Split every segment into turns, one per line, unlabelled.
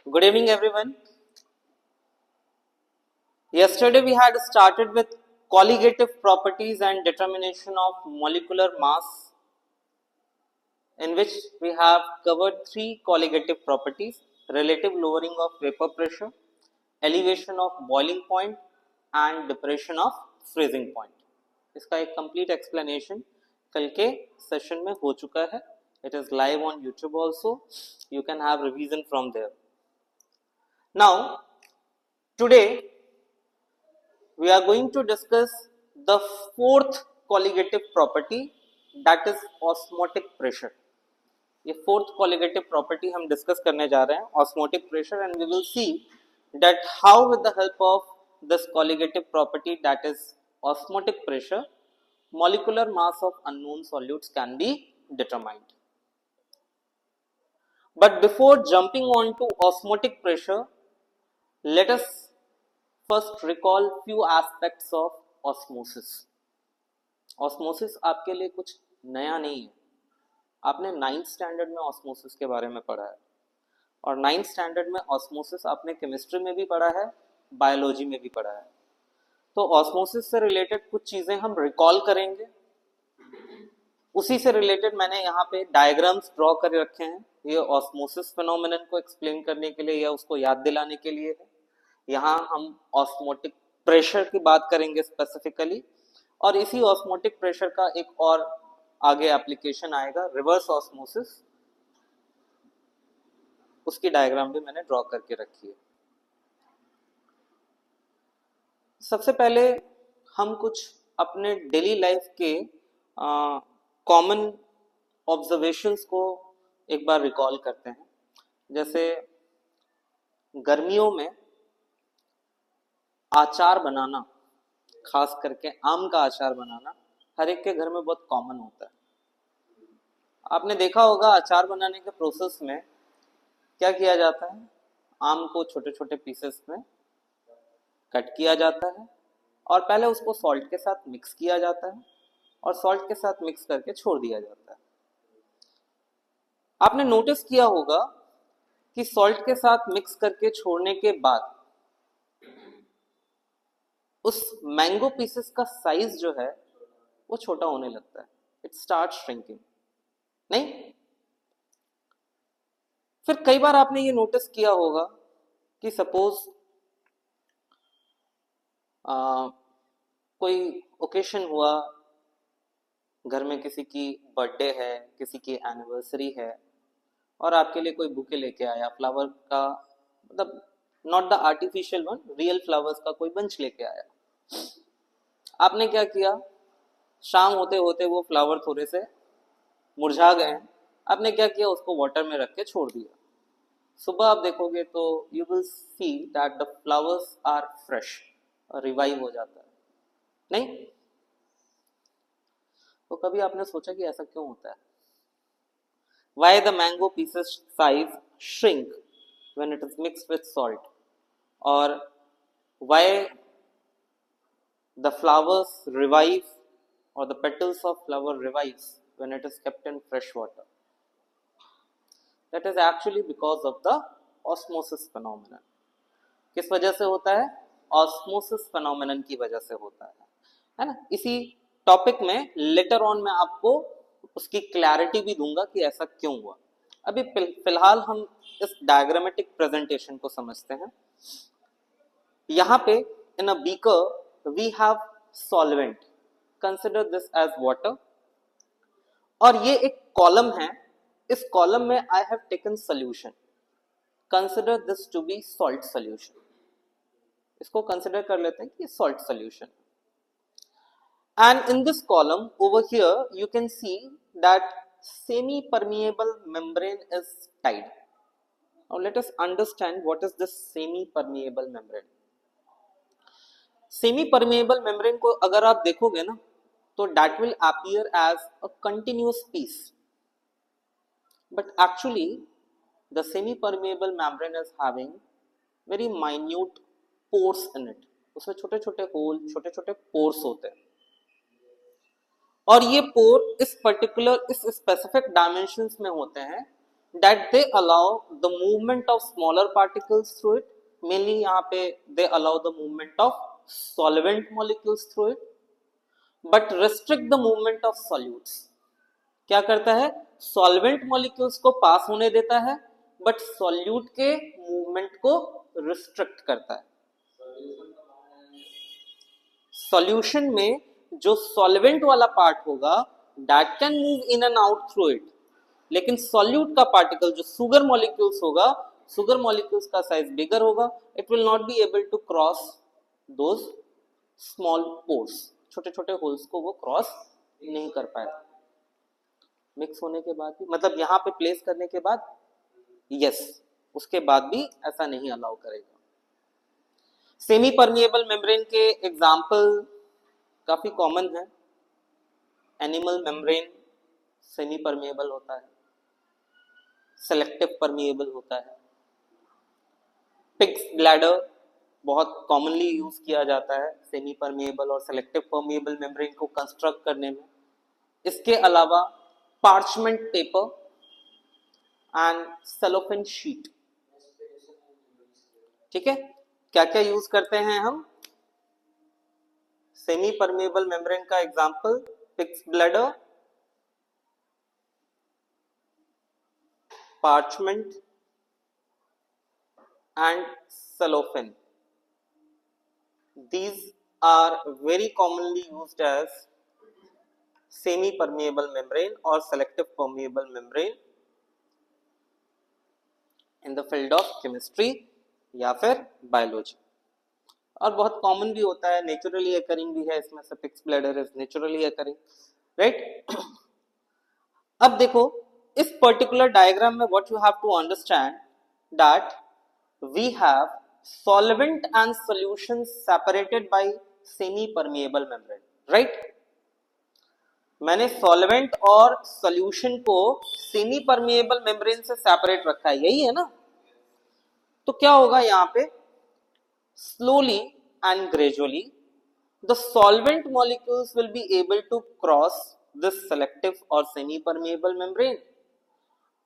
Good evening, everyone. Yesterday we had started with colligative properties and determination of molecular mass, in which we have covered three colligative properties: relative lowering of vapor pressure, elevation of boiling point, and depression of freezing point. इसका एक complete explanation कल के session में हो चुका है. It is live on YouTube also. You can have revision from there. Now, today we are going to discuss the fourth colligative property, that is osmotic pressure. ये fourth colligative property हम discuss करने जा रहे हैं, osmotic pressure, and we will see that how with the help of this colligative property, that is osmotic pressure, molecular mass of unknown solutes can be determined. But before jumping on to osmotic pressure, let us first recall few aspects of osmosis. Osmosis आपके लिए कुछ नया नहीं है. आपने 9th standard में osmosis के बारे में पढ़ा है, और 9th स्टैंडर्ड में osmosis आपने केमिस्ट्री में भी पढ़ा है, बायोलॉजी में भी पढ़ा है. तो osmosis से रिलेटेड कुछ चीजें हम रिकॉल करेंगे. उसी से रिलेटेड मैंने यहाँ पे डायग्राम्स ड्रॉ कर रखे हैं. ये osmosis phenomenon को एक्सप्लेन करने के लिए या उसको याद दिलाने के लिए है. यहाँ हम ऑस्मोटिक प्रेशर की बात करेंगे स्पेसिफिकली, और इसी ऑस्मोटिक प्रेशर का एक और आगे एप्लीकेशन आएगा, रिवर्स ऑस्मोसिस. उसकी डायग्राम भी मैंने ड्रॉ करके रखी है. सबसे पहले हम कुछ अपने डेली लाइफ के कॉमन ऑब्जर्वेशंस को एक बार रिकॉल करते हैं. जैसे गर्मियों में आचार बनाना, खास करके आम का आचार बनाना, हर एक के घर में बहुत कॉमन होता है. आपने देखा होगा अचार बनाने के प्रोसेस में क्या किया जाता है, आम को छोटे छोटे पीसेस में कट किया जाता है और पहले उसको सॉल्ट के साथ मिक्स किया जाता है और सॉल्ट के साथ मिक्स करके छोड़ दिया जाता है. आपने नोटिस किया होगा कि सॉल्ट के साथ मिक्स करके छोड़ने के बाद उस मैंगो पीसेस का साइज जो है वो छोटा होने लगता है. It start shrinking. नहीं, फिर कई बार आपने ये नोटिस किया होगा कि सपोज कोई ओकेशन हुआ, घर में किसी की बर्थडे है, किसी की एनिवर्सरी है, और आपके लिए कोई बुके लेके आया फ्लावर का, मतलब not the artificial one, real flowers का कोई बंच लेके आया. आपने क्या किया, शाम होते होते वो फ्लावर थोड़े से मुरझा गए हैं. आपने क्या किया, उसको वाटर में रख के छोड़ दिया. सुबह आप देखोगे तो you will see that the flowers are fresh, revive हो जाता है. नहीं, तो कभी आपने सोचा कि ऐसा क्यों होता है? Why the mango pieces size shrink when it is mixed with salt, or why the flowers revive or the petals of flower revives when it is kept in fresh water? That is actually because of the osmosis phenomenon. किस वजह से होता है? osmosis phenomenon की वजह से होता है ना. इसी टॉपिक में लेटर ऑन मैं आपको उसकी क्लैरिटी भी दूंगा कि ऐसा क्यों हुआ. अभी फिलहाल हम इस डायग्रामेटिक प्रेजेंटेशन को समझते हैं. यहाँ पे in a beaker we have solvent, consider this as water, और ये एक कॉलम है. इस कॉलम में I have taken solution, consider this to be salt solution. इसको कंसिडर कर लेते हैं कि salt solution. And in this column over here you can see that semi permeable membrane is tied. Now let us understand what is this semi permeable membrane. Semi permeable membrane को अगर आप देखोगे ना तो that will appear as a continuous piece, but actually the semi permeable membrane is having very minute pores in it. उसमें छोटे छोटे whole, छोटे छोटे पोर्स होते हैं, और ये पोर इस पर्टिकुलर इस स्पेसिफिक डायमेंशंस में होते हैं that they allow the movement of smaller particles through it. Mainly यहाँ पे they allow the movement of solvent molecules through it, but restrict the movement of solutes. क्या करता है, सॉल्वेंट मॉलिक्यूल्स को पास होने देता है, बट सॉल्यूट के मूवमेंट को रिस्ट्रिक्ट करता है. सॉल्यूशन में जो सॉल्वेंट वाला पार्ट होगा that can move in and out through it, लेकिन सॉल्यूट का पार्टिकल जो सुगर मॉलिक्यूल्स होगा, सुगर मॉलिक्यूल्स का साइज बिगर होगा, it will not be able to cross those small pores, छोटे छोटे होल्स को वो क्रॉस नहीं कर पाएगा. मिक्स होने के बाद भी, मतलब यहाँ पे प्लेस करने के बाद यस, उसके बाद भी ऐसा नहीं अलाउ करेगा. सेमी परमिएबल मेम्ब्रेन के एग्जाम्पल काफी कॉमन है. एनिमल मेम्ब्रेन सेमी परमिएबल होता है, सेलेक्टिव परमिएबल होता है. पिग्स ब्लैडर बहुत कॉमनली यूज किया जाता है सेमी परमिएबल और सेलेक्टिव परमिएबल मेम्ब्रेन को कंस्ट्रक्ट करने में. इसके अलावा parchment paper and cellophane sheet. ठीक है, क्या क्या यूज करते हैं हम सेमी परमिएबल मेम्ब्रेन का example, pigs bladder, parchment and cellophane. These are very commonly used as semi permeable membrane or selective permeable membrane in the field of chemistry या फिर biology. और बहुत कॉमन भी होता है, नेचुरली अकरिंग भी है इसमें से. Pigs bladder is naturally occurring, right. अब देखो इस पर्टिकुलर डायग्राम में what you have to understand that we have solvent and solution separated by semi permeable membrane, right. मैंने सॉल्वेंट और सॉल्यूशन को सेमी परमिएबल मेम्ब्रेन से सेपरेट रखा है, यही है ना. तो क्या होगा यहाँ पे, slowly and gradually the solvent molecules will be able to cross this selective or semi permeable membrane,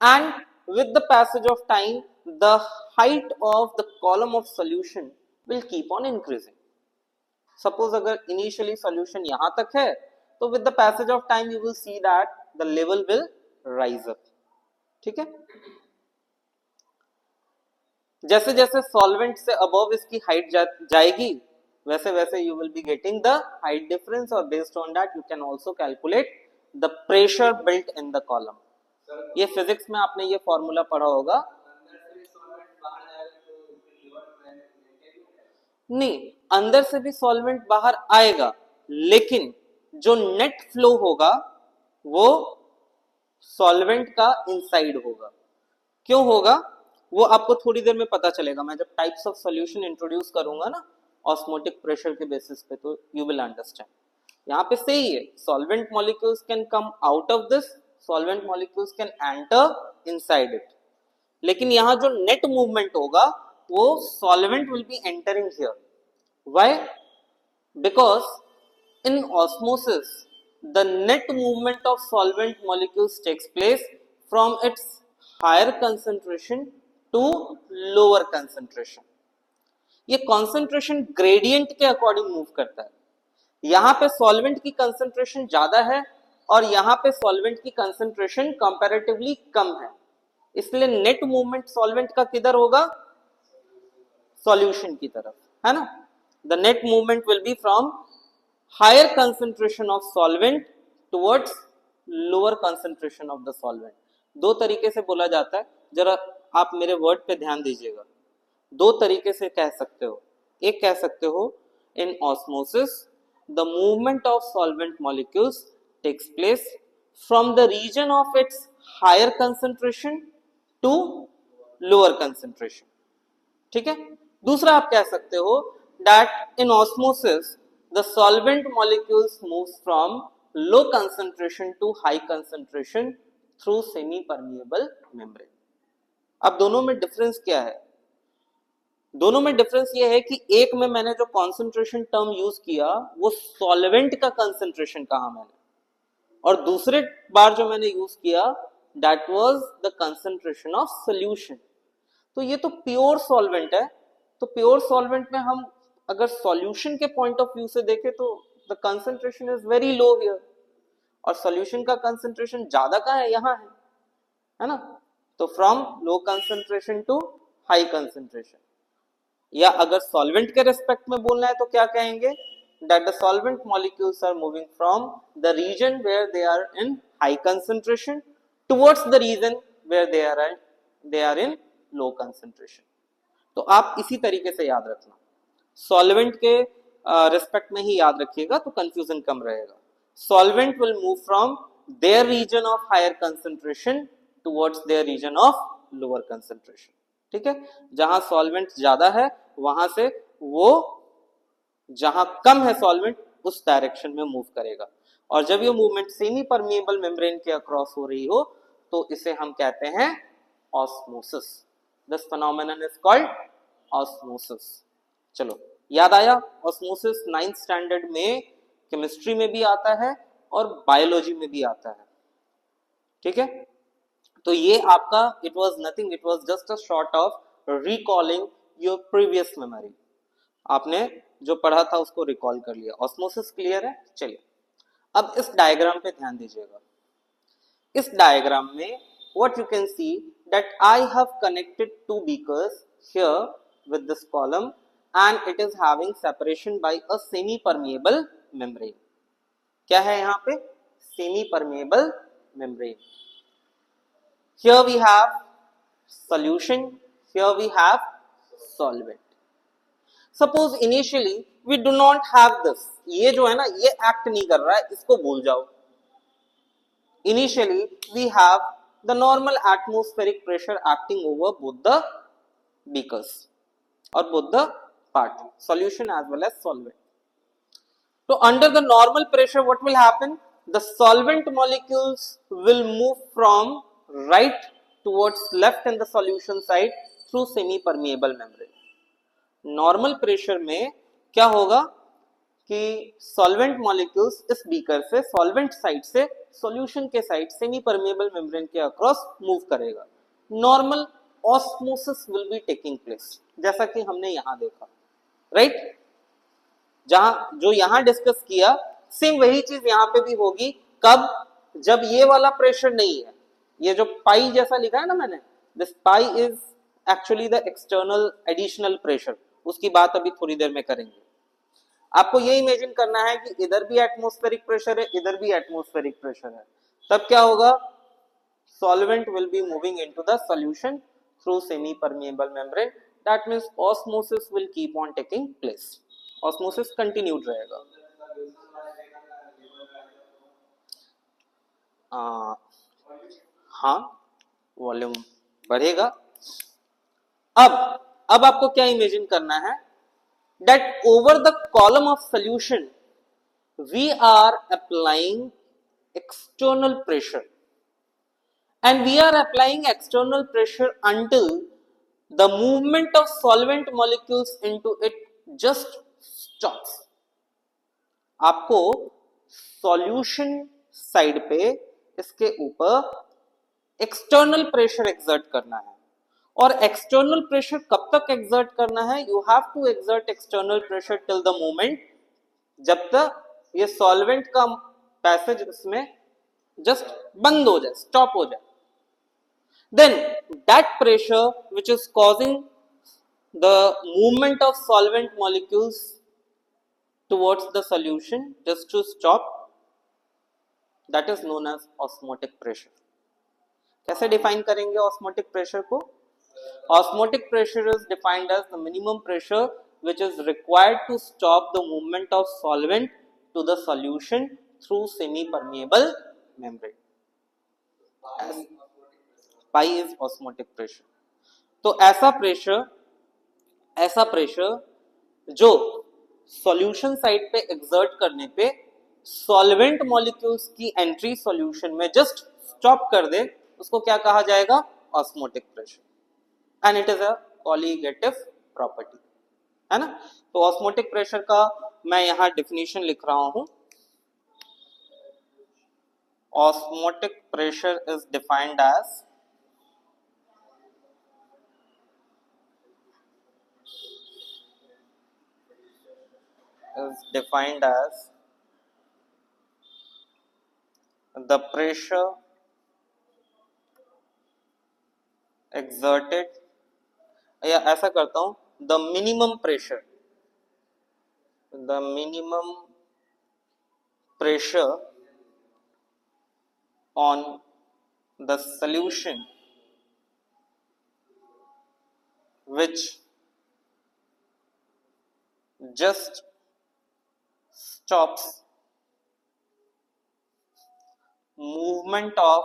and with the passage of time the height of the column of solution will keep on increasing. Suppose अगर initially solution यहाँ तक है, तो with the passage of time you will see that the level will rise up. ठीक है, जैसे जैसे solvent से अबव इसकी हाइट जाएगी वैसे वैसे you will be getting the height difference, और based on that you can also calculate the pressure built in the column. ये फिजिक्स में आपने ये फॉर्मूला पढ़ा होगा. नहीं, अंदर से भी सॉल्वेंट बाहर आएगा, लेकिन जो नेट फ्लो होगा वो सॉल्वेंट का इनसाइड होगा. क्यों होगा वो आपको थोड़ी देर में पता चलेगा. मैं जब टाइप्स ऑफ सॉल्यूशन इंट्रोड्यूस करूंगा ना ऑस्मोटिक प्रेशर के बेसिस पे, तो यू विल अंडरस्टैंड. यहाँ पे सही है, solvent molecules can come out of this, solvent molecules can enter inside it, लेकिन यहाँ जो नेट मूवमेंट होगा वो solvent will be entering here. Why? Because in osmosis the net movement of solvent molecules takes place from its higher concentration to lower concentration. ये concentration gradient के according move करता है. यहां पे सॉल्वेंट की concentration ज्यादा है और यहां पे सॉल्वेंट की कंसंट्रेशन कंपैरेटिवली कम है, इसलिए नेट मूवमेंट सॉल्वेंट का किधर होगा, सॉल्यूशन की तरफ, है ना. The net movement will be from higher concentration of solvent towards lower concentration of the solvent. दो तरीके से बोला जाता है, जरा आप मेरे वर्ड पे ध्यान दीजिएगा. दो तरीके से कह सकते हो. एक कह सकते हो in osmosis the movement of solvent molecules takes place from the region of its higher concentration to lower concentration. ठीक है. दूसरा आप कह सकते हो that in osmosis the solvent molecules moves from low concentration to high concentration through semi permeable membrane. अब दोनों में डिफरेंस क्या है? दोनों में डिफरेंस ये है कि एक में मैंने जो कंसंट्रेशन टर्म यूज किया वो सॉल्वेंट का कंसंट्रेशन कहा मैंने, और दूसरे बार जो मैंने यूज किया that was the concentration of solution. तो ये तो प्योर सॉल्वेंट है, तो प्योर सॉल्वेंट में हम अगर सॉल्यूशन के पॉइंट ऑफ व्यू से देखें तो the concentration is very low here, और सॉल्यूशन का कंसंट्रेशन ज्यादा कहाँ है, यहाँ है ना। तो from low concentration to high concentration, या अगर सॉल्वेंट के रेस्पेक्ट में बोलना है तो क्या कहेंगे, that the solvent molecules are moving from the region where they are in high concentration towards the region where they are in low concentration। तो आप इसी तरीके से याद रखना, सॉल्वेंट के रिस्पेक्ट में ही याद रखिएगा तो कंफ्यूजन कम रहेगा। Solvent will move from their region of higher concentration towards their region of lower concentration, ठीक है। जहां सॉल्वेंट ज्यादा है वहां से वो जहां कम है सॉल्वेंट उस डायरेक्शन में मूव करेगा, और जब ये मूवमेंट सेमी परमिएबल मेम्ब्रेन के अक्रॉस हो रही हो तो इसे हम कहते हैं osmosis. This phenomenon is called osmosis. चलो याद आया, ऑस्मोसिस 9th स्टैंडर्ड में केमिस्ट्री में भी आता है और बायोलॉजी में भी आता है, ठीक है। तो ये आपका it was nothing, it was just a short of recalling your previous memory. आपने जो पढ़ा था उसको रिकॉल कर लिया। ऑस्मोसिस क्लियर है। चलिए अब इस डायग्राम पे ध्यान दीजिएगा। इस डायग्राम में what you can see that I have connected two beakers here with this column and it is having separation by a semi permeable membrane। क्या है यहाँ पे, semi permeable membrane। Here we have solution, here we have solvent। Suppose initially we do not have this, ये जो है ना ये act नहीं कर रहा है, इसको भूल जाओ। Initially we have the normal atmospheric pressure acting over both the beakers or both the part, solution as well as solvent। So under the normal pressure what will happen, the solvent molecules will move from right towards left in the solution side through semi permeable membrane। Normal pressure में क्या होगा कि solvent molecules इस beaker से solvent side से solution के side semi permeable membrane के across move करेगा। Normal osmosis will be taking place, जैसा कि हमने यहां देखा, राइट। जहां जो यहां डिस्कस किया सेम वही चीज यहां पे भी होगी। कब, जब ये वाला प्रेशर नहीं है, ये जो पाई जैसा लिखा है ना मैंने, this pi is actually the external additional pressure, उसकी बात अभी थोड़ी देर में करेंगे। आपको ये इमेजिन करना है कि इधर भी एटमॉस्फेरिक प्रेशर है, इधर भी एटमॉस्फेरिक प्रेशर है, तब क्या होगा, solvent will be moving into the solution through semi permeable membrane, that means osmosis will keep on taking place, osmosis continued रहेगा। हाँ, वॉल्यूम बढ़ेगा। अब आपको क्या इमेजिन करना है, that over the column of solution we are applying external pressure, and we are applying external pressure until the movement of solvent molecules into it just stops। आपको solution side पे इसके ऊपर एक्सटर्नल प्रेशर एक्सर्ट करना है, और external pressure कब तक exert करना है, you have to exert external pressure till the moment जब तक ये सॉल्वेंट का पैसेज इसमें जस्ट बंद हो जाए, स्टॉप हो जाए। Then that pressure which is causing the movement of solvent molecules towards the solution just to stop, that is known as osmotic pressure. कैसे डिफाइन करेंगे ऑस्मोटिक प्रेशर को? Osmotic pressure is defined as the minimum pressure which is required to stop the movement of solvent to the solution through semi-permeable membrane. Pi is osmotic pressure। तो ऐसा pressure जो solution side पे exert करने पे solvent molecules की entry solution में just stop कर दे, उसको क्या कहा जाएगा, osmotic pressure. And it is a colligative property, है ना। तो ऑस्मोटिक प्रेशर का मैं यहां डिफिनेशन लिख रहा हूं। osmotic pressure is defined as the pressure exerted, या ऐसा करता हूं, the minimum pressure on the solution which just stops movement of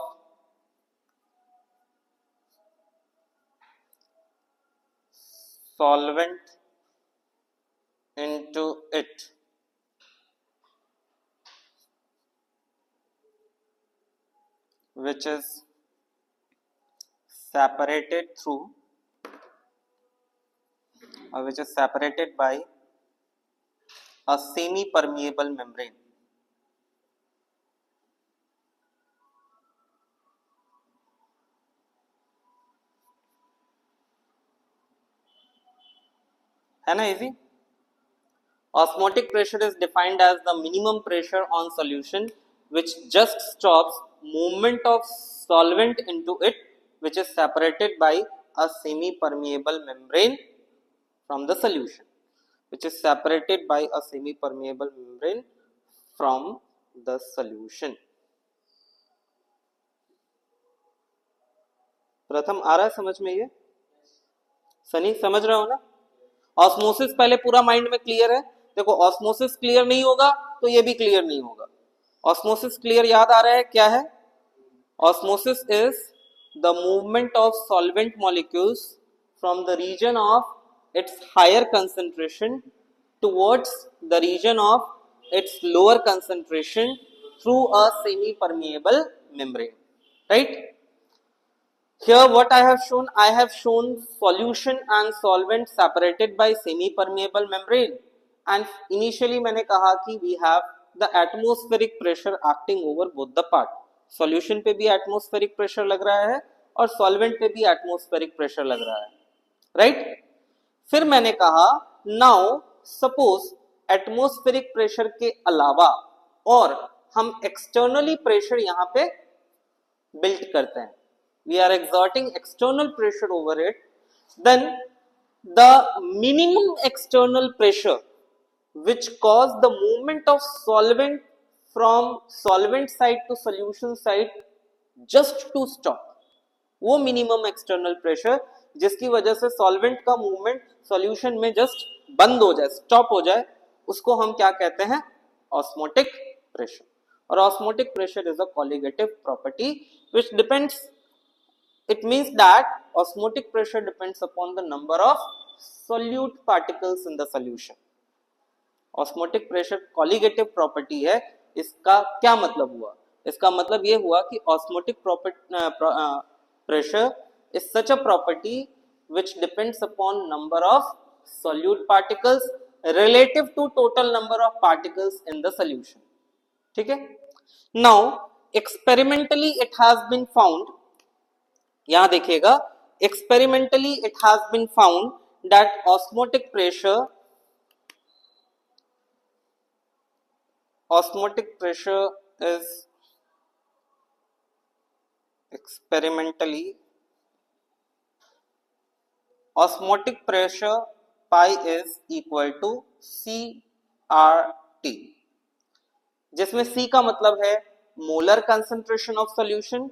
solvent into it, which is separated by a semi-permeable membrane. है ना easy? Osmotic pressure is defined as the minimum pressure on solution which just stops movement of solvent into it, which is separated by a semi-permeable membrane from the solution, which is separated by a semi-permeable membrane from the solution. प्रथम आ रहा है समझ में? ये सनी समझ रहा हो ना? ऑस्मोसिस पहले पूरा माइंड में क्लियर है? देखो ऑस्मोसिस क्लियर नहीं होगा तो ये भी क्लियर नहीं होगा. ऑस्मोसिस क्लियर याद आ रहा है क्या है? Osmosis is the movement of solvent molecules from the region of its higher concentration towards the region of its lower concentration through a semi permeable membrane. Right? Here what I have shown solution and solvent separated by semi-permeable membrane, and initially मैंने कहा कि we have the atmospheric pressure acting over both the part. Solution पे भी atmospheric pressure लग रहा है और solvent पे भी atmospheric pressure लग रहा है. Right? फिर मैंने कहा now suppose atmospheric pressure के अलावा और हम externally pressure यहाँ पे build करते हैं, we are exerting external pressure over it, then the minimum external pressure which cause the movement of solvent from solvent side to solution side just to stop, वो minimum external pressure जिसकी वजह से solvent का movement solution में just बंद हो जाए, stop हो जाए, उसको हम क्या कहते हैं? Osmotic pressure. और osmotic pressure is a colligative property which depends, it means that osmotic pressure depends upon the number of solute particles in the solution. Osmotic pressure colligative property है. इसका क्या मतलब हुआ? इसका मतलब ये हुआ कि osmotic pressure is such a property which depends upon number of solute particles relative to total number of particles in the solution. ठीक है? Now experimentally it has been found, यहां देखिएगा, experimentally it has been found that osmotic pressure is experimentally osmotic pressure pi is equal to CRT, जिसमें C का मतलब है molar concentration of solution,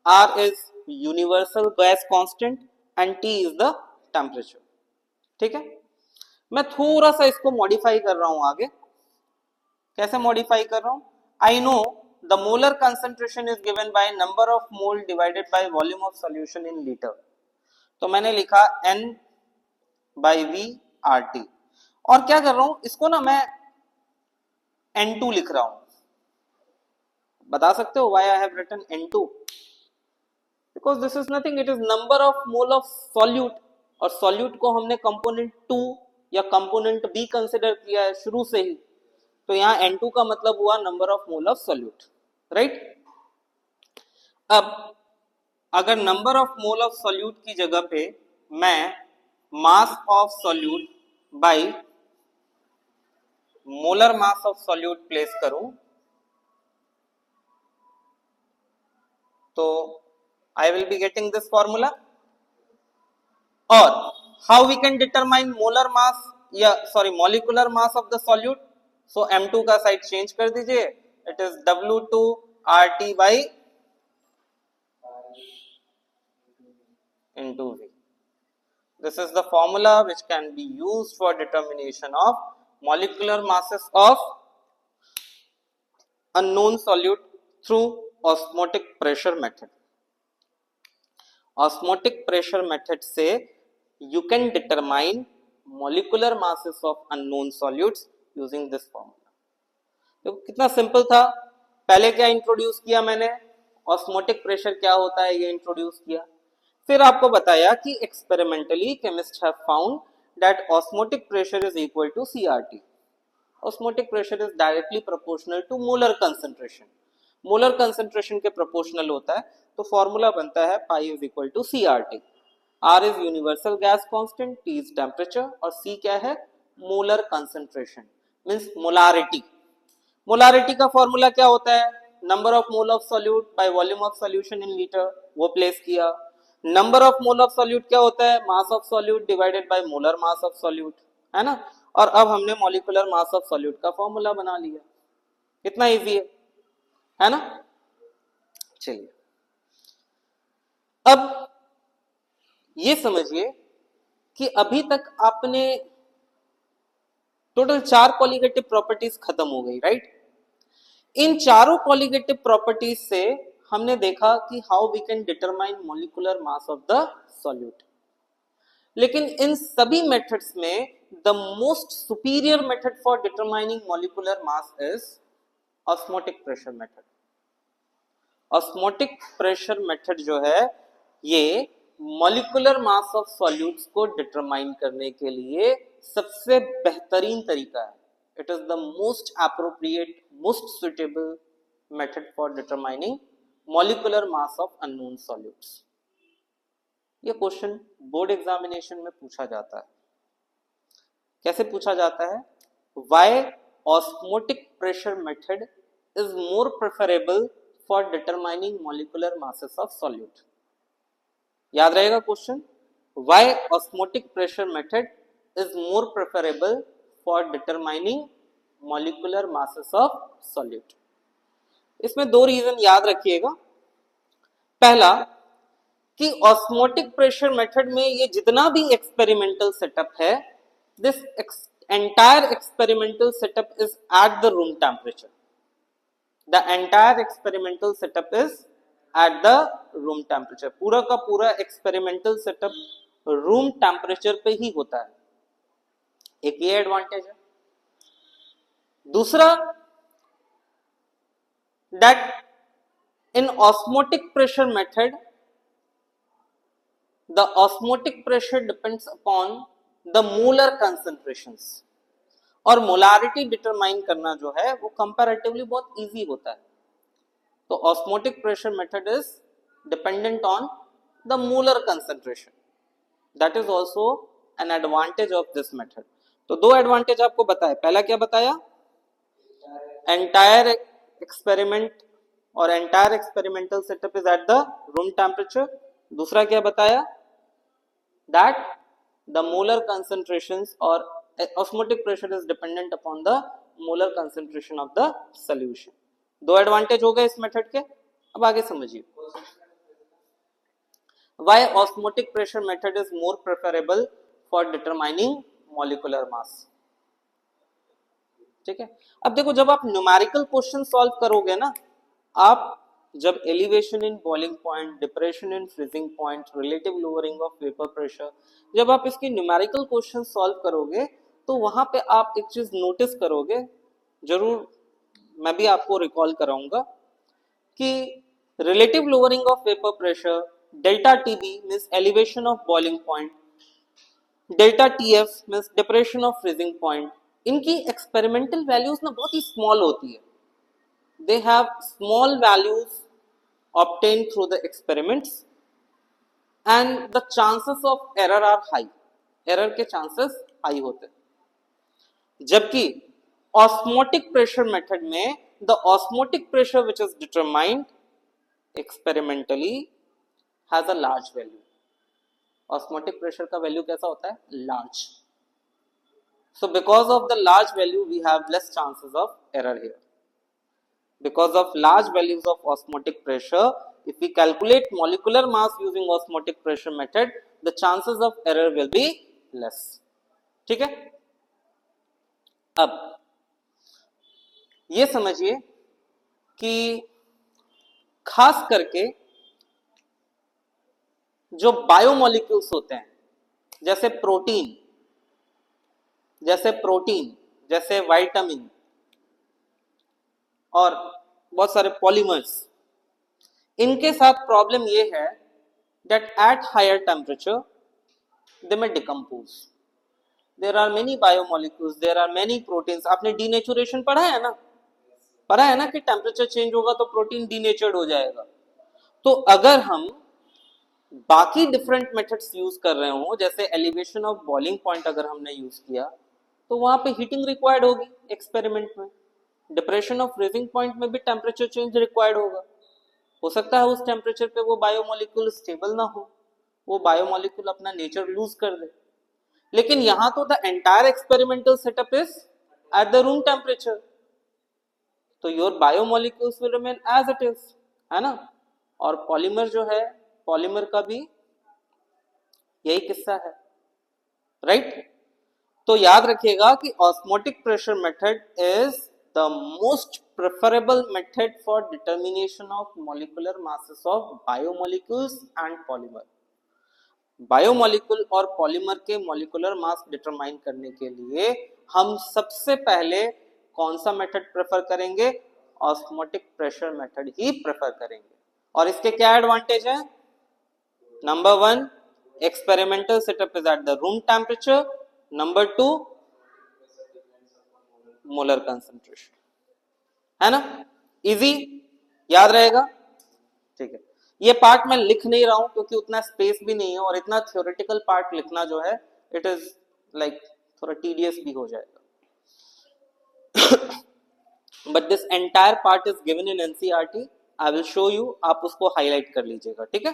R is universal gas constant and T is the temperature. ठीक है? मैं थोड़ा सा इसको मॉडिफाई कर रहा हूं आगे. कैसे मॉडिफाई कर रहा हूं? I know the molar concentration is given by number of mole divided by volume of solution in liter. तो मैंने लिखा N by V RT. और क्या कर रहा हूं? इसको ना मैं N2 लिख रहा हूं. बता सकते हो why I have written N2? Because this is nothing, it is number of mole of solute, और solute को हमने component 2 या component B कंसिडर किया है शुरू से ही, तो यहाँ N2 का मतलब हुआ number of mole of solute, right? अब अगर number of mole of solute की जगह पे मैं mass of solute by molar mass of solute place करूं तो I will be getting this formula. Or how we can determine molar mass या sorry molecular mass of the solute? So M2 का side change कर दीजिए, it is W2 RT by into V. This is the formula which can be used for determination of molecular masses of unknown solute through osmotic pressure method. Osmotic pressure method से you can determine molecular masses of unknown solutes using this formula. तो कितना simple था. पहले क्या introduce किया मैंने, osmotic pressure क्या होता है ये इंट्रोड्यूस किया. फिर आपको बताया कि experimentally chemist have found that osmotic pressure is equal to CRT. Osmotic pressure is directly proportional to molar concentration. Molar concentration के प्रोपोर्शनल होता है, तो फॉर्मूला बनता है pi is equal to CRT. R is universal gas constant, T is temperature और C क्या है, molar concentration means molarity. Molarity का फॉर्मूला क्या होता है, number of mole of solute by volume of solution in litre, वो place किया. Number of mole of solute क्या होता है, mass of solute divided by molar mass of solute, है ना. और अब हमने मॉलिक्यूलर मास ऑफ सॉल्यूट का फॉर्मूला बना लिया. कितना इजी है ना. चलिए अब ये समझिए कि अभी तक आपने टोटल 4 कॉलिगेटिव प्रॉपर्टीज खत्म हो गई, राइट. इन चारों कॉलिगेटिव प्रॉपर्टीज से हमने देखा कि how we can determine molecular mass of the solute. लेकिन इन सभी मेथड्स में the most superior method for determining molecular mass is osmotic pressure method. Osmotic pressure method जो है ये मॉलिक्यूलर मास ऑफ सॉल्यूट्स को डिटरमाइन करने के लिए सबसे बेहतरीन तरीका है. It is the most appropriate, most suitable method for determining molecular mass of unknown solutes. ये क्वेश्चन बोर्ड एग्जामिनेशन में पूछा जाता है. कैसे पूछा जाता है, why osmotic pressure method is more preferable for determining molecular masses of solute. याद रहेगा question, why osmotic pressure method is more preferable for determining molecular masses of solute. इसमें 2 रीजन याद रखिएगा. पहला कि ऑस्मोटिक प्रेशर मेथड में ये जितना भी एक्सपेरिमेंटल सेटअप है, this entire experimental setup is at the room temperature. The entire experimental setup is at the room temperature. पूरा का पूरा experimental setup room temperature पे ही होता है. एक ये एडवांटेज है. दूसरा, that in osmotic pressure method the osmotic pressure depends upon the molar concentrations. और मोलारिटी डिटरमाइन करना जो है वो कंपैरेटिवली बहुत इजी होता है. तो osmotic pressure method is dependent on the molar concentration. That is also an advantage of this method. तो 2 एडवांटेज आपको बताया. पहला क्या बताया, एंटायर एक्सपेरिमेंट और entire experimental setup is at the room temperature. दूसरा क्या बताया, दैट द मोलर कंसंट्रेशंस और osmotic pressure is dependent upon the molar concentration of the solution. 2 advantage हो गए इस मेथड के. अब आगे समझिए, why osmotic pressure method is more preferable for determining molecular mass. ठीक है. अब देखो, जब आप न्यूमेरिकल क्वेश्चन सॉल्व करोगे ना, आप जब elevation in boiling point, depression in freezing point, relative lowering of vapour pressure, जब आप इसके न्यूमेरिकल क्वेश्चन सॉल्व करोगे तो वहां पे आप एक चीज नोटिस करोगे, जरूर मैं भी आपको रिकॉल कराऊंगा, कि relative lowering of vapour pressure, delta TB means elevation of boiling point, delta TF means depression of freezing point, इनकी एक्सपेरिमेंटल वैल्यूज ना बहुत ही स्मॉल होती है. They have small values obtained through the experiments and the chances of error are high. Error के chances high होते हैं. जबकि osmotic pressure method में the osmotic pressure which is determined experimentally has a large value. Osmotic pressure का value कैसा होता है? Large. So because of the large value we have less chances of error here. Because of large values of osmotic pressure, if we calculate molecular mass using osmotic pressure method, the chances of error will be less. ठीक है? अब ये समझिए कि खास करके जो biomolecules होते हैं, जैसे प्रोटीन, जैसे विटामिन और बहुत सारे पॉलीमर्स, इनके साथ प्रॉब्लम ये है that at higher temperature they may decompose. There are many biomolecules, there are many proteins. आपने डीनेचुरेशन पढ़ा है ना? पढ़ा है ना कि टेम्परेचर चेंज होगा तो प्रोटीन डीनेचर्ड हो जाएगा. तो अगर हम बाकी डिफरेंट मेथड्स यूज कर रहे हो, जैसे एलिवेशन ऑफ बॉइलिंग पॉइंट अगर हमने यूज किया, तो वहां पे हीटिंग रिक्वायर्ड होगी एक्सपेरिमेंट में. डिप्रेशन ऑफ फ्रीजिंग पॉइंट में भी टेम्परेचर चेंज रिक्वायर्ड होगा. हो सकता है उस टेम्परेचर पे वो बायोमोलिक्यूल स्टेबल ना हो, वो बायोमोलिक्यूल अपना नेचर लूज कर दे. लेकिन यहां तो the entire experimental setup is at the room temperature, तो your biomolecules will remain as it is, है ना. और पॉलीमर जो है, पॉलीमर का भी यही किस्सा है, राइट. तो याद रखिएगा कि osmotic pressure method is the most preferable method for determination of molecular masses of biomolecules and polymer. Biomolecule और पॉलीमर के मॉलिक्यूलर मास डिटरमाइन करने के लिए हम सबसे पहले कौन सा मेथड प्रेफर करेंगे? ऑस्मोटिक प्रेशर मेथड ही प्रेफर करेंगे. और इसके क्या एडवांटेज है? Number 1, experimental setup is at the room temperature. Number 2, molar concentration, है ना. इजी, याद रहेगा. ठीक है. ये पार्ट मैं लिख नहीं रहा हूं क्योंकि उतना स्पेस भी नहीं है, और इतना थ्योरेटिकल पार्ट लिखना जो है इट इज लाइक थोड़ा टीडियस भी हो जाएगा. But this entire part is given in NCERT. I will show you, आप उसको हाईलाइट कर लीजिएगा. ठीक है,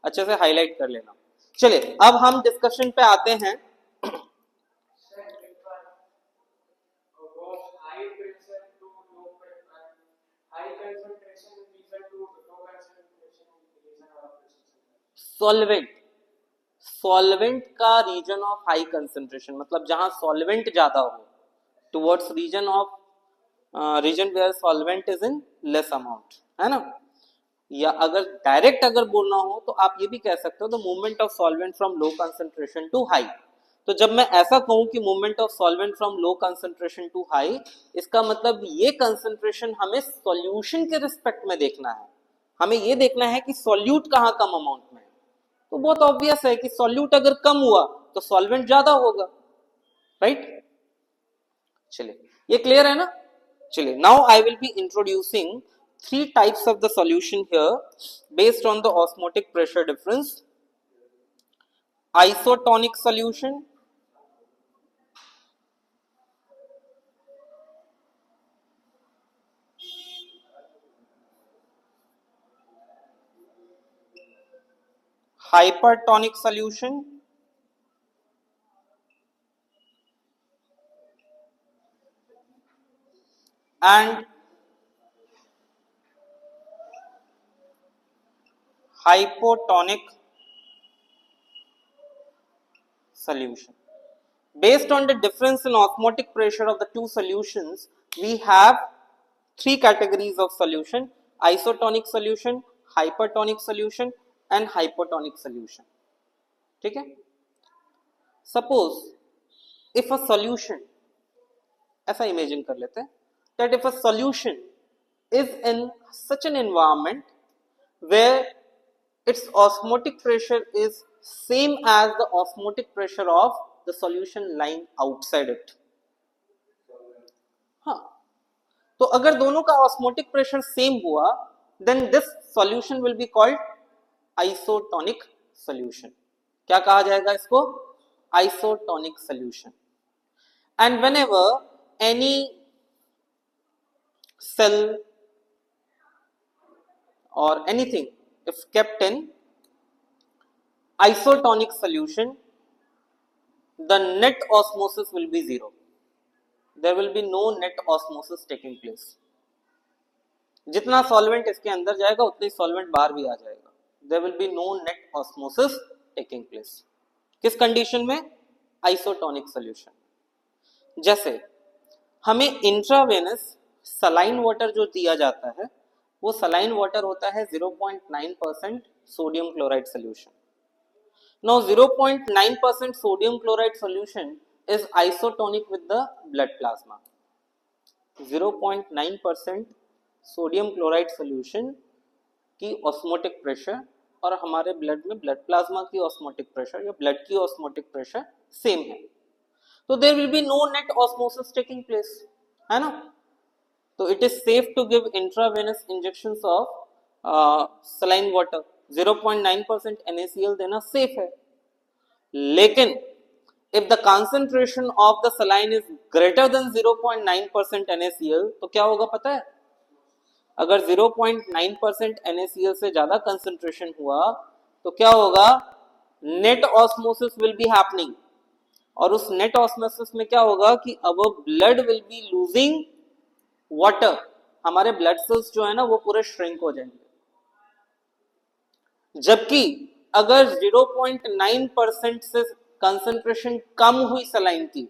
अच्छे से हाईलाइट कर लेना. चलिए अब हम डिस्कशन पे आते हैं. सॉल्वेंट का रीजन ऑफ हाई कंसंट्रेशन, मतलब जहां सॉल्वेंट ज्यादा हो, towards region where solvent is in less amount, है ना. या अगर डायरेक्ट अगर बोलना हो तो आप ये भी कह सकते हो the movement of solvent from low concentration to high. तो जब मैं ऐसा कहूं कि movement of solvent from low concentration to high, इसका मतलब ये कंसंट्रेशन हमें सॉल्यूशन के रिस्पेक्ट में देखना है. हमें ये देखना है कि सॉल्यूट कहां कम अमाउंट में है. तो बहुत ऑब्वियस है कि सॉल्यूट अगर कम हुआ तो सॉल्वेंट ज्यादा होगा, राइट. चलिए ये क्लियर है ना. चलिए now I will be introducing 3 types of the solution here based on the osmotic pressure difference. Isotonic solution, hypertonic solution, and hypotonic solution. Based on the difference in osmotic pressure of the two solutions, we have 3 categories of solution: isotonic solution, hypertonic solution and hypotonic solution. ठीक है. Suppose if a solution, ऐसा imagine कर लेते हैं, that if a solution is in such an environment where its osmotic pressure is same as the osmotic pressure of the solution lying outside it. हाँ, तो अगर दोनों का osmotic pressure सेम हुआ, then this solution will be called isotonic solution. क्या कहा जाएगा इसको? Isotonic solution. And whenever any cell or anything if kept in isotonic solution, the net osmosis will be zero. There will be no net osmosis taking place. जितना solvent इसके अंदर जाएगा उतनी solvent बाहर भी आ जाएगा. There will be no net osmosis taking place. किस condition में? Isotonic solution. जैसे हमें इंट्रावेनस सलाइन वाटर जो दिया जाता है वो सलाइन वाटर होता है 0.9% sodium chloride solution. Now 0.9% sodium chloride solution is isotonic with the blood plasma. 0.9% sodium chloride solution की ऑस्मोटिक प्रेशर और हमारे ब्लड में ब्लड प्लाज्मा की ऑस्मोटिक प्रेशर या ब्लड की ऑस्मोटिक प्रेशर सेम है, तो there will be no net osmosis taking place, है ना. तो it is safe to give intravenous injections of saline water. 0.9% NaCl देना सेफ है. लेकिन if the concentration of the saline is greater than 0.9% NaCl, तो क्या होगा पता है? अगर 0.9% NaCl से ज्यादा कंसंट्रेशन हुआ तो क्या होगा? Net osmosis will be happening. और उस नेट ऑस्मोसिस में क्या होगा कि अब blood will be losing water. हमारे ब्लड सेल्स जो है ना वो पूरे श्रिंक हो जाएंगे. जबकि अगर 0.9% से कंसंट्रेशन कम हुई सलाइन की,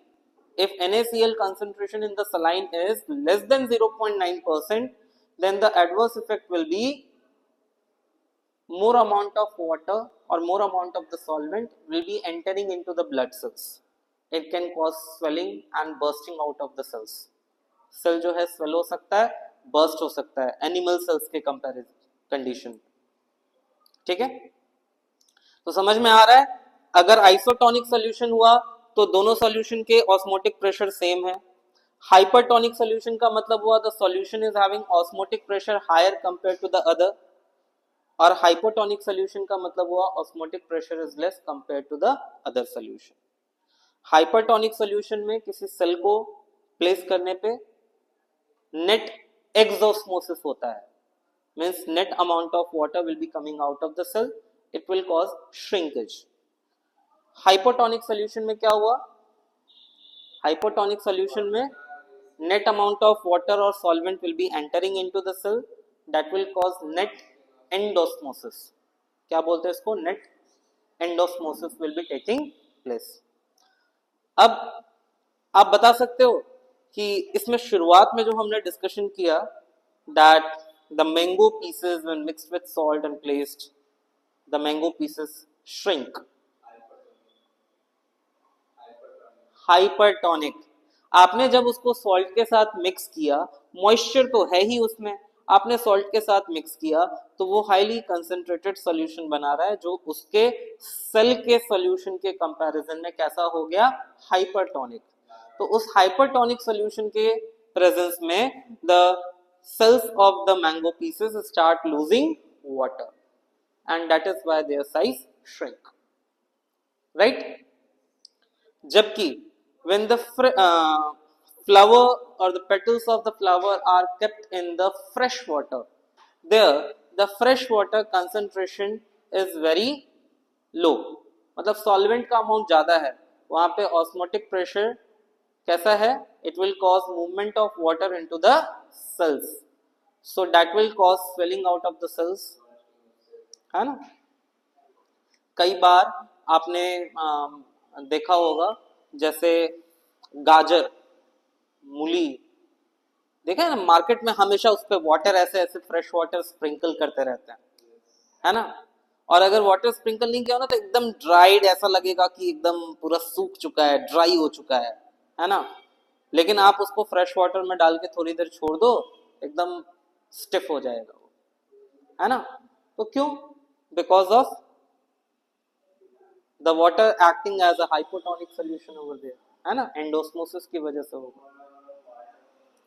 if NaCl concentration in the saline is less than 0.9%, then the adverse effect will be more amount of water or more amount of the solvent will be entering into the blood cells. It can cause swelling and bursting out of the cells. Cell जो है swell हो सकता है, burst हो सकता है animal cells के comparison condition. ठीक है, तो समझ में आ रहा है. अगर आइसोटोनिक सॉल्यूशन हुआ तो दोनों सॉल्यूशन के ऑस्मोटिक प्रेशर सेम है. हाइपरटोनिक सॉल्यूशन का मतलब हुआ the solution is having osmotic pressure higher compare to the other. और हाइपोटोनिक सॉल्यूशन का मतलब हुआ osmotic pressure is less compare to the other solution. Hypertonic solution में किसी सेल को प्लेस करने पे नेट एक्सोस्मोसिस होता है, means net amount of water will be coming out of the cell. It will cause shrinkage. Hypotonic solution में क्या हुआ? हाइपोटोनिक सॉल्यूशन में net amount of water or solvent will be entering into the cell that will cause net endosmosis. क्या बोलते हैं इसको? net endosmosis will be taking place. अब आप बता सकते हो कि इसमें शुरुआत में जो हमने डिस्कशन किया that the mango pieces when mixed with salt and placed, the mango pieces shrink. Hypertonic. आपने जब उसको सॉल्ट के साथ मिक्स किया, मॉइस्चर तो है ही उसमें, आपने सॉल्ट के साथ मिक्स किया तो वो हाईली कंसंट्रेटेड सॉल्यूशन बना रहा है जो उसके सेल के सॉल्यूशन के कंपैरिजन में कैसा हो गया? हाइपरटोनिक. तो उस हाइपरटोनिक सॉल्यूशन के प्रेजेंस में the cells of the mango pieces start losing water and that is why their size shrink. Right. जबकि when the flower or the petals of the flower are kept in the fresh water, there the fresh water concentration is very low. मतलब solvent का amount ज्यादा है, वहां पे osmotic pressure कैसा है? it will cause movement of water into the cells, so that will cause swelling out of the cells, है ना. कई बार आपने देखा होगा जैसे गाजर, मूली, देखा है ना मार्केट में हमेशा उस पर वाटर ऐसे ऐसे फ्रेश वाटर स्प्रिंकल करते रहते हैं, है ना. और अगर वाटर स्प्रिंकल नहीं किया ना तो एकदम ड्राइड ऐसा लगेगा कि एकदम पूरा सूख चुका है, ड्राई हो चुका है ना. लेकिन आप उसको फ्रेश वाटर में डाल के थोड़ी देर छोड़ दो, एकदम स्टिफ हो जाएगा वो, है ना. तो क्यों? Because of the water acting as a hypotonic solution over there, है ना. एंडोस्मोसिस की वजह से होगा.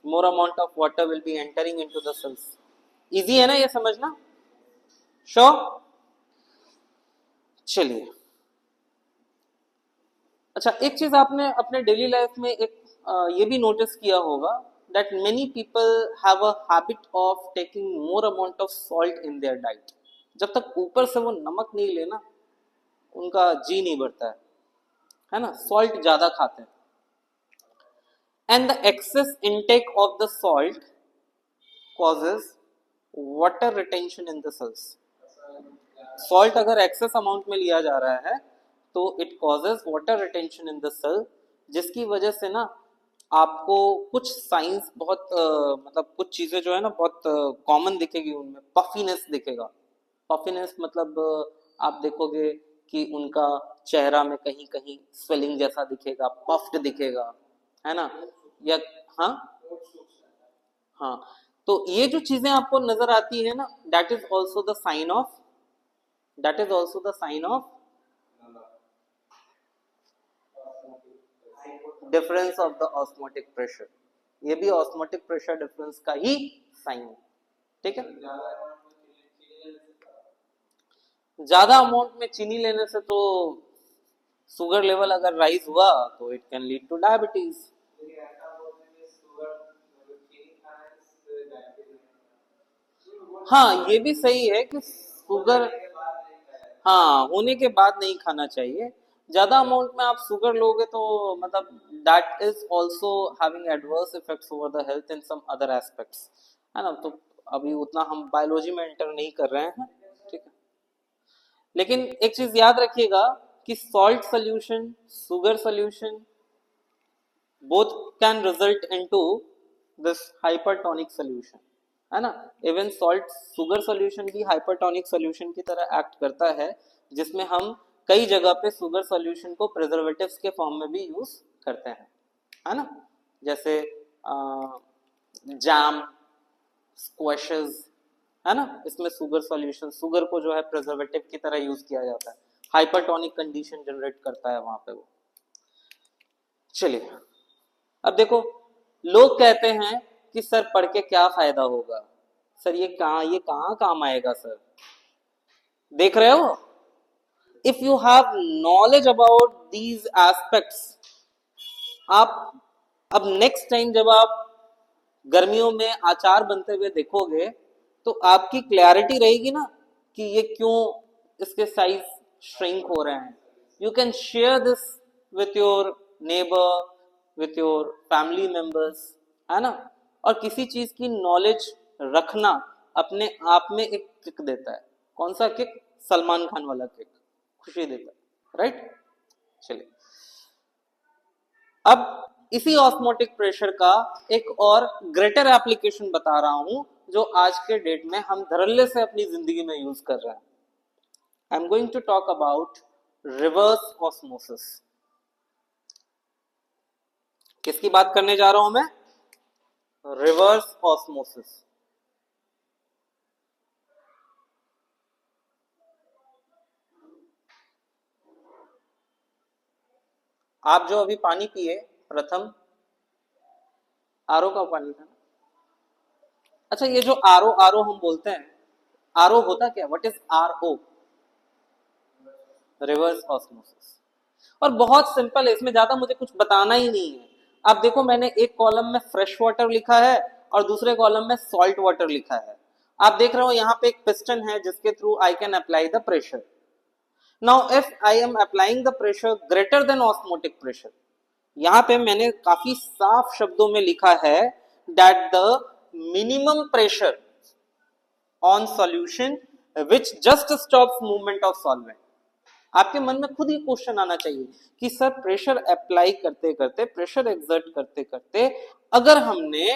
more amount of water will be entering into the cells. Easy है ना ये समझना? श्योर? चलिए, अच्छा एक चीज आपने अपने डेली लाइफ में एक ये भी नोटिस किया होगा that many people have a habit of taking more amount of salt in their diet. जब तक ऊपर से वो नमक नहीं लेना उनका जी नहीं बढ़ता है ना, सॉल्ट ज्यादा खाते हैं। And the excess intake of the salt causes water retention in the cells। Salt अगर एक्सेस अमाउंट में लिया जा रहा है तो it causes water retention in the cell, जिसकी वजह से ना आपको कुछ साइंस बहुत मतलब कुछ चीजें जो है ना बहुत कॉमन दिखेगी उनमें। पफीनेस दिखेगा, पफीनेस मतलब आप देखोगे कि उनका चेहरा में कहीं कहीं स्वेलिंग जैसा दिखेगा, पफ्ड दिखेगा, है ना, या हाँ हाँ। तो ये जो चीजें आपको नजर आती है ना, that is also the sign of, that is also the sign of difference of the osmotic pressure. ये भी ऑस्मोटिक प्रेशर डिफरेंस का ही साइन है, ठीक है। ज्यादा अमाउंट में चीनी लेने से तो शुगर लेवल अगर राइज हुआ तो it can lead two diabetes. हाँ ये भी सही है कि शुगर हाँ होने के बाद नहीं खाना चाहिए। ज्यादा अमाउंट में आप शुगर लोगे तो मतलब that is also having adverse effects over the health in some other aspects, है ना। तो अभी उतना हम बायोलॉजी में एंटर नहीं कर रहे हैं, ठीक है। लेकिन एक चीज याद रखिएगा कि salt solution, sugar solution both can result into this hypertonic solution, है ना। इवन सॉल्ट शुगर सॉल्यूशन भी हाइपरटोनिक सॉल्यूशन की तरह एक्ट करता है, जिसमें हम कई जगह पे शुगर सॉल्यूशन को प्रिजर्वेटिव्स के फॉर्म में भी यूज करते हैं, है ना। जैसे जैम, स्क्वैशेस, है ना, इसमें शुगर सॉल्यूशन, शुगर को जो है प्रिजर्वेटिव की तरह यूज किया जाता है, हाइपरटोनिक कंडीशन जनरेट करता है वहां पे वो। चलिए अब देखो, लोग कहते हैं कि सर पढ़ के क्या फायदा होगा, सर ये कहाँ काम आएगा सर। देख रहे हो, if you have knowledge about these aspects, आप अब नेक्स्ट टाइम जब आप गर्मियों में अचार बनते हुए देखोगे तो आपकी क्लैरिटी रहेगी ना कि ये क्यों इसके साइज श्रिंक हो रहे हैं। You can share this with your neighbour, with your family members, है ना। और किसी चीज की नॉलेज रखना अपने आप में एक किक देता है। कौन सा किक? सलमान खान वाला किक, खुशी देता है, राइट। चलिए अब इसी ऑस्मोटिक प्रेशर का एक और ग्रेटर एप्लीकेशन बता रहा हूं जो आज के डेट में हम धड़ल्ले से अपनी जिंदगी में यूज कर रहे हैं। I am going to talk about reverse osmosis. किसकी बात करने जा रहा हूं मैं? Reverse osmosis. आप जो अभी पानी पिए, प्रथम आरओ का पानी था। अच्छा ये जो आरओ आरओ हम बोलते हैं, आरओ होता क्या? What is RO? Reverse osmosis. और बहुत सिंपल है, इसमें ज्यादा मुझे कुछ बताना ही नहीं है। आप देखो मैंने एक कॉलम में फ्रेश वाटर लिखा है और दूसरे कॉलम में सॉल्ट वाटर लिखा है। आप देख रहे हो यहाँ पे एक पिस्टन है जिसके through I can apply the pressure. Now if I am applying the pressure greater than osmotic pressure, यहां पे मैंने काफी साफ शब्दों में लिखा है that the minimum pressure on solution which just stops movement of solvent. आपके मन में खुद ही क्वेश्चन आना चाहिए कि सर प्रेशर अप्लाई करते करते, प्रेशर एक्सर्ट करते करते अगर हमने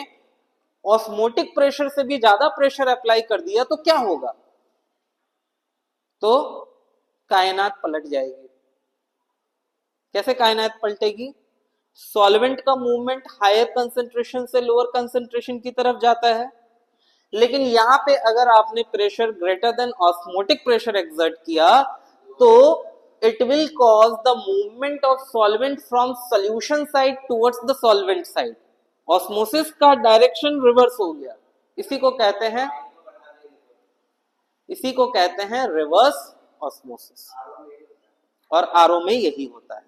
ऑस्मोटिक प्रेशर से भी ज्यादा प्रेशर अप्लाई कर दिया तो क्या होगा? तो कायनात पलट जाएगी। कैसे कायनात पलटेगी? सॉल्वेंट का मूवमेंट हायर कंसंट्रेशन से लोअर कंसंट्रेशन की तरफ जाता है, लेकिन यहां पे अगर आपने pressure greater than osmotic pressure exert किया तो it will cause the movement of solvent from solution side towards the solvent side. Osmosis का डायरेक्शन रिवर्स हो गया। इसी को कहते हैं इसी को कहते हैं रिवर्स ऑस्मोसिस, और आरओ में यही होता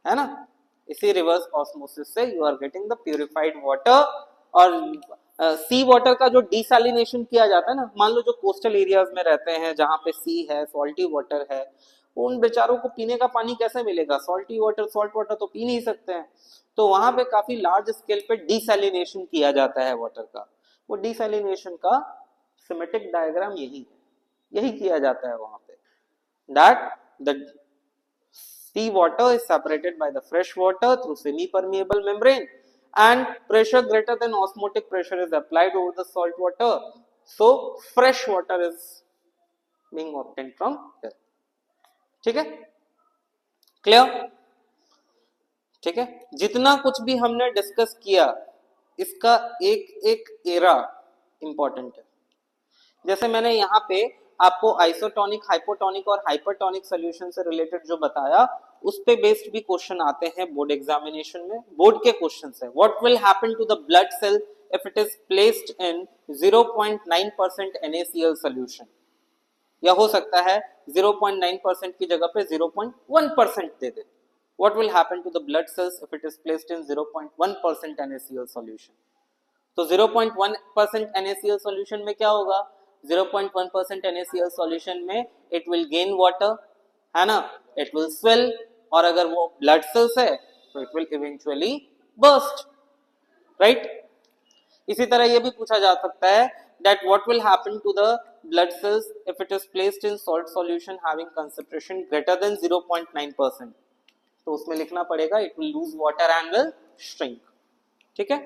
है ना। इसी रिवर्स ऑस्मोसिस से you are getting the purified water. और सी वाटर का जो डिसैलिनेशन किया जाता है ना, मान लो जो कोस्टल एरियाज में रहते हैं जहां पे सी है, सॉल्टी वाटर है, उन बेचारों को पीने का पानी कैसे मिलेगा? सॉल्टी वाटर, सॉल्ट वाटर तो पी नहीं सकते हैं। तो वहां पे काफी लार्ज स्केल पे डिसैलिनेशन किया जाता है वाटर का। वो डिसैलिनेशन का सिमेटिक डायग्राम यही किया जाता है वहां पे, that the sea water is separated by the fresh water through semi-permeable membrane, and pressure greater than osmotic pressure is applied over the salt water. So fresh water is being obtained from here. ठीक है, clear? ठीक है, जितना कुछ भी हमने discuss किया इसका एक एक एरा इंपॉर्टेंट है। जैसे मैंने यहाँ पे आपको आइसोटोनिक, हाइपोटोनिक और हाइपरटोनिक सॉल्यूशन से रिलेटेड जो बताया, उस पे बेस्ड भी क्वेश्चन आते हैं बोर्ड एग्जामिनेशन में। बोर्ड के क्वेश्चन है, what will happen to the blood cell if it is placed in 0.9% NaCl solution, या हो सकता है 0.9% की जगह पे 0.1% दे दे। What will happen to the blood cells if it is placed in 0.1% NaCl solution? तो 0.1% NaCl सॉल्यूशन में क्या होगा? 0.1% NaCl सॉल्यूशन में इट विल गेन वाटर, है ना, इट विल स्वेल, और अगर वो ब्लड सेल्स है तो it will eventually burst, right. इसी तरह ये भी पूछा जा सकता है that what will happen to the blood cells if it is placed in salt solution having concentration greater than 0.9%? तो उसमें लिखना पड़ेगा it will lose water and will shrink। ठीक है,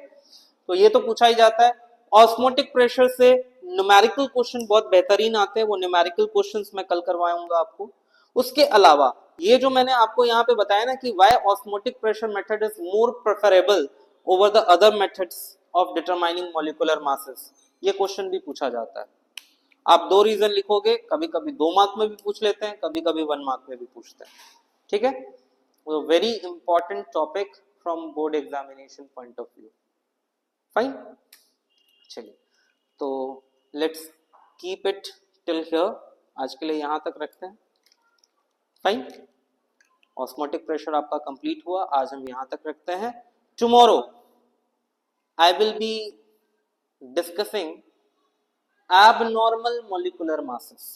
तो ये तो पूछा ही जाता है। ऑस्मोटिक प्रेशर से न्यूमेरिकल क्वेश्चन बहुत बेहतरीन आते हैं, वो न्यूमेरिकल क्वेश्चंस मैं कल करवाऊंगा आपको। उसके अलावा ये जो मैंने आपको यहाँ पे बताया ना कि why osmotic pressure method is more preferable over the other methods of determining molecular masses, ये क्वेश्चन भी पूछा जाता है। आप 2 रीजन लिखोगे, कभी कभी 2 मार्क में भी पूछ लेते हैं, कभी कभी 1 मार्क में भी पूछते हैं। ठीक है, वो very important topic from board examination point of view. Fine, चलिए तो let's keep it till here, आज के लिए यहां तक रखते हैं। फाइन, ऑस्मोटिक प्रेशर आपका कंप्लीट हुआ, आज हम यहां तक रखते हैं। Tomorrow I will be discussing abnormal molecular masses।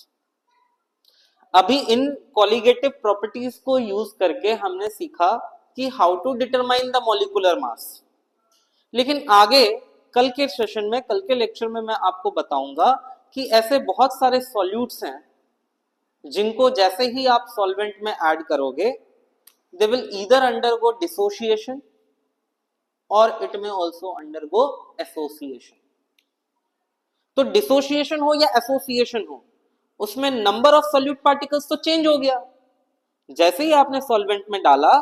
अभी इन कॉलिगेटिव प्रॉपर्टीज को यूज करके हमने सीखा कि how to determine the molecular mass, लेकिन आगे कल के सेशन में, कल के लेक्चर में मैं आपको बताऊंगा कि ऐसे बहुत सारे सॉल्यूट्स हैं जिनको जैसे ही आप सॉल्वेंट में ऐड करोगे they will either undergo dissociation और इट में ऑल्सो अंडरगो एसोसिएशन। तो डिसोसिएशन हो या एसोसिएशन हो, उसमें नंबर ऑफ सॉल्यूट पार्टिकल्स तो चेंज हो गया। जैसे ही आपने सॉल्वेंट में डाला,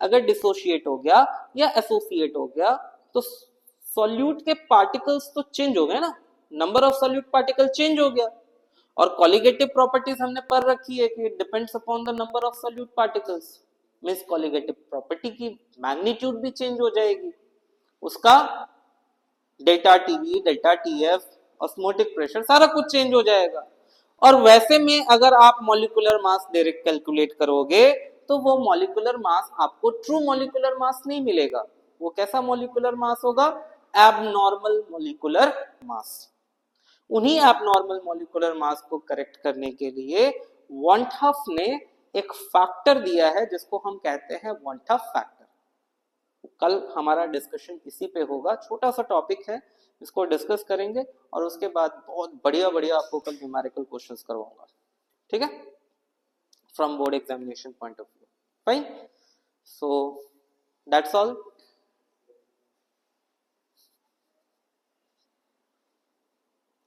अगर डिसोशिएट हो गया या एसोसिएट हो गया तो सॉल्यूट के पार्टिकल्स तो चेंज हो गए ना, number of solute particle change हो गया। और कॉलिगेटिव प्रॉपर्टीज हमने पढ़ रखी है कि it depends upon the number of solute particles, means colligative property की मैग्नीट्यूड भी चेंज हो जाएगी, उसका delta TV, delta TF, osmotic pressure सारा कुछ चेंज हो जाएगा। और वैसे में अगर आप मॉलिक्यूलर मास डायरेक्ट कैलकुलेट करोगे तो वो मॉलिक्यूलर मास आपको ट्रू मॉलिक्यूलर मास नहीं मिलेगा। वो कैसा मॉलिक्यूलर मास होगा? Abnormal molecular mass. उन्हीं एबनॉर्मल मॉलिक्यूलर मास को करेक्ट करने के लिए वॉन्टहफ ने एक फैक्टर दिया है जिसको हम कहते हैं वॉन्टहफ फैक्टर। कल हमारा डिस्कशन इसी पे होगा, छोटा सा टॉपिक है, इसको डिस्कस करेंगे और उसके बाद बहुत बढ़िया बढ़िया आपको कल न्यूमेरिकल क्वेश्चंस करवाऊंगा। ठीक है, from board examination point of view. Fine, so that's all.